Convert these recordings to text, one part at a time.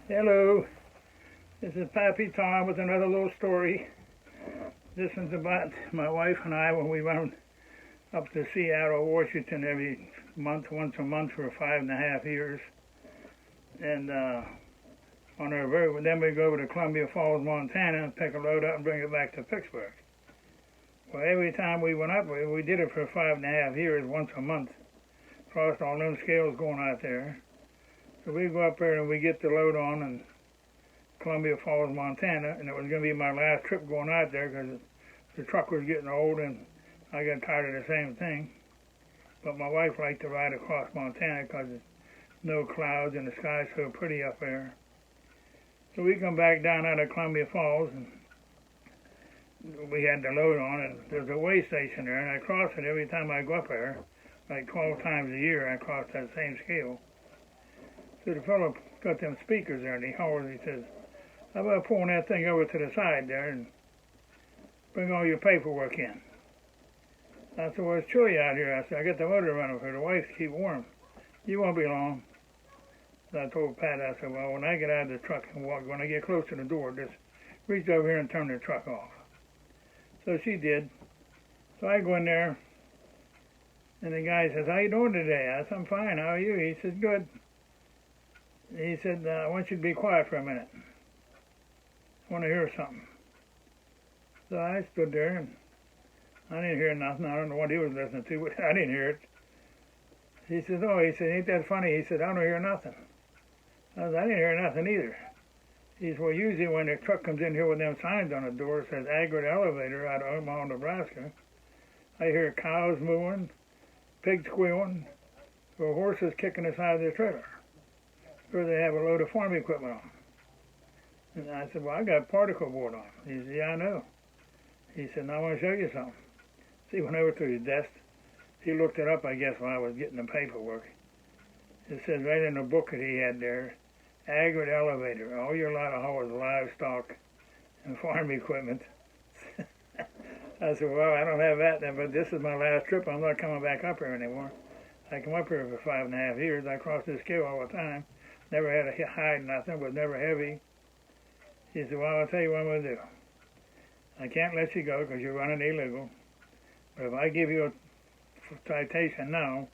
Hello, this is Pappy Tom with another little story. This one's about my wife and I when we went up to Seattle, Washington every month, once a month for 5.5 years. And on our road, then we go over to Columbia Falls, Montana and pick a load up and bring it back to Pittsburgh. Well, every time we went up, we did it for 5.5 years, once a month. Crossed all them scales going out there. So we go up there and we get the load on in Columbia Falls, Montana, and it was going to be my last trip going out there because the truck was getting old and I got tired of the same thing. But my wife liked to ride across Montana because there's no clouds and the sky's so pretty up there. So we come back down out of Columbia Falls and we had the load on, and there's a way station there, and I cross it every time I go up there. Like 12 times a year I cross that same scale. So the fellow got them speakers there, and he hollers, he says, how about pulling that thing over to the side there and bring all your paperwork in? I said, well, it's chilly out here. I said, I got the motor running for the wife to keep warm. You won't be long. So I told Pat, I said, well, when I get out of the truck and walk, when I get close to the door, just reach over here and turn the truck off. So she did. So I go in there, and the guy says, how you doing today? I said, I'm fine. How are you? He says, good. He said, I want you to be quiet for a minute. I want to hear something. So I stood there, and I didn't hear nothing. I don't know what he was listening to, but I didn't hear it. He says, oh, he said, ain't that funny? He said, I don't hear nothing. I said, I didn't hear nothing either. He said, well, usually when the truck comes in here with them signs on the door, it says Agrid Elevator out of Omaha, Nebraska, I hear cows mooing, pigs squealing, or horses kicking the side of the trailer, or they have a load of farm equipment on. And I said, well, I got particle board on. He said, yeah, I know. He said, now I want to show you something. So he went over to his desk. He looked it up, I guess, while I was getting the paperwork. It says right in the book that he had there, Agrid Elevator, all your lot of haulers, livestock and farm equipment. I said, well, I don't have that then, but this is my last trip. I'm not coming back up here anymore. I come up here for 5.5 years. I cross this scale all the time. Never had a hide, nothing, was never heavy. He said, well, I'll tell you what I'm going to do. I can't let you go because you're running illegal. But if I give you a citation now,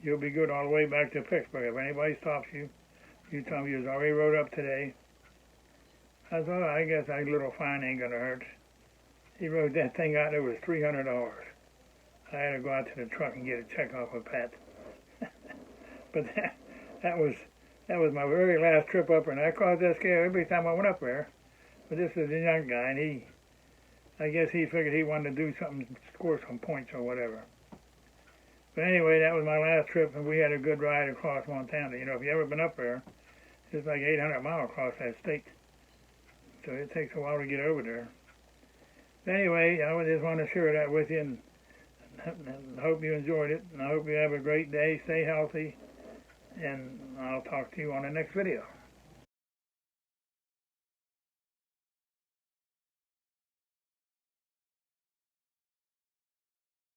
you'll be good all the way back to Pittsburgh. If anybody stops you, you tell them you was already rode up today. I thought, well, I guess that little fine ain't going to hurt. He wrote that thing out. It was $300. I had to go out to the truck and get a check off of Pat. But that was my very last trip up there, and I crossed that scale every time I went up there. But this is a young guy, and I guess he figured he wanted to do something, score some points or whatever. But anyway, that was my last trip, and we had a good ride across Montana. You know, if you ever been up there, it's like 800 miles across that state. So it takes a while to get over there. But anyway, I just want to share that with you, and hope you enjoyed it. And I hope you have a great day. Stay healthy, and I'll talk to you on the next video.